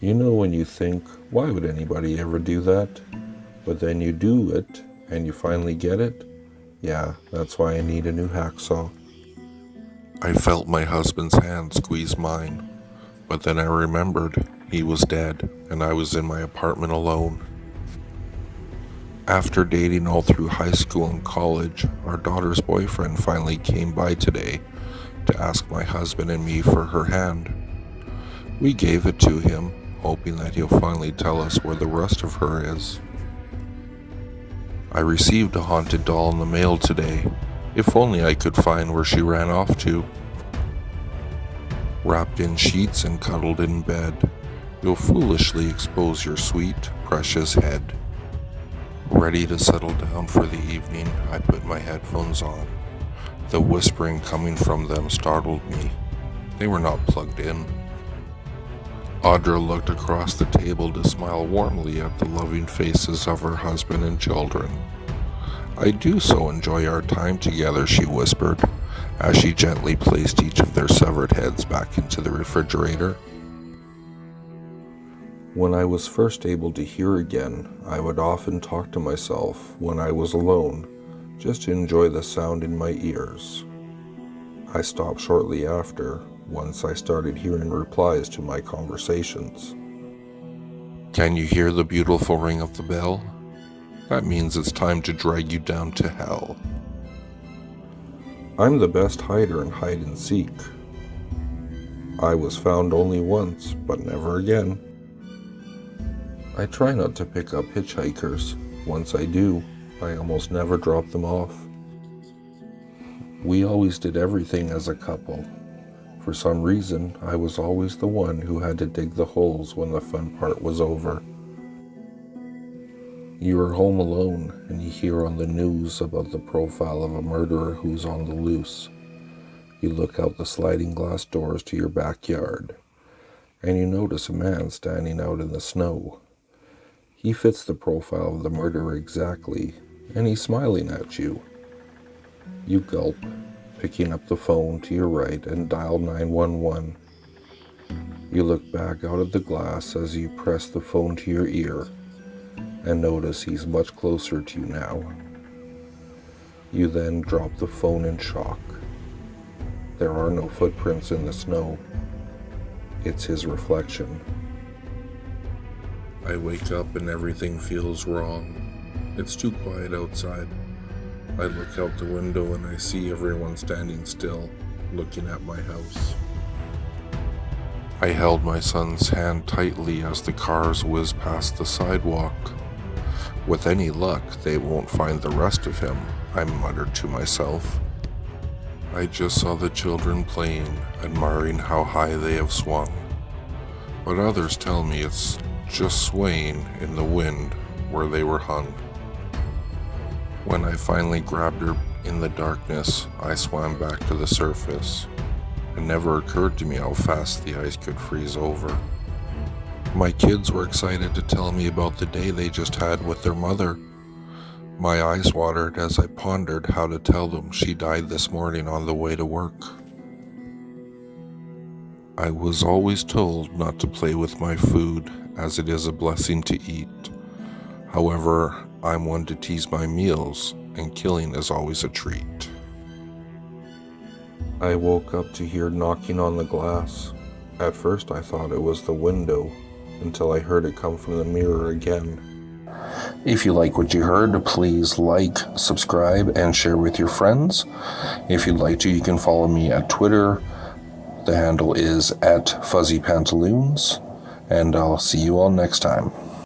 You know when you think, why would anybody ever do that? But then you do it, and you finally get it? Yeah, that's why I need a new hacksaw. I felt my husband's hand squeeze mine, but then I remembered he was dead and I was in my apartment alone. After dating all through high school and college, our daughter's boyfriend finally came by today to ask my husband and me for her hand. We gave it to him, hoping that he'll finally tell us where the rest of her is. I received a haunted doll in the mail today. If only I could find where she ran off to. Wrapped in sheets and cuddled in bed, you'll foolishly expose your sweet, precious head. Ready to settle down for the evening, I put my headphones on. The whispering coming from them startled me. They were not plugged in. Audra looked across the table to smile warmly at the loving faces of her husband and children. I do so enjoy our time together, she whispered, as she gently placed each of their severed heads back into the refrigerator. When I was first able to hear again, I would often talk to myself when I was alone, just to enjoy the sound in my ears. I stopped shortly after, once I started hearing replies to my conversations. Can you hear the beautiful ring of the bell? That means it's time to drag you down to hell. I'm the best hider in hide and seek. I was found only once, but never again. I try not to pick up hitchhikers. Once I do, I almost never drop them off. We always did everything as a couple. For some reason, I was always the one who had to dig the holes when the fun part was over. You are home alone and you hear on the news about the profile of a murderer who's on the loose. You look out the sliding glass doors to your backyard and you notice a man standing out in the snow. He fits the profile of the murderer exactly and he's smiling at you. You gulp, picking up the phone to your right and dial 911. You look back out of the glass as you press the phone to your ear and notice he's much closer to you now. You then drop the phone in shock. There are no footprints in the snow. It's his reflection. I wake up and everything feels wrong. It's too quiet outside. I look out the window and I see everyone standing still, looking at my house. I held my son's hand tightly as the cars whizzed past the sidewalk. With any luck, they won't find the rest of him, I muttered to myself. I just saw the children playing, admiring how high they have swung. But others tell me it's just swaying in the wind where they were hung. When I finally grabbed her in the darkness, I swam back to the surface. It never occurred to me how fast the ice could freeze over. My kids were excited to tell me about the day they just had with their mother. My eyes watered as I pondered how to tell them she died this morning on the way to work. I was always told not to play with my food, as it is a blessing to eat. However, I'm one to tease my meals, and killing is always a treat. I woke up to hear knocking on the glass. At first I thought it was the window, until I heard it come from the mirror again. If you like what you heard, please like, subscribe, and share with your friends. If you'd like to, you can follow me at Twitter. The handle is @FuzzyPantaloons, and I'll see you all next time.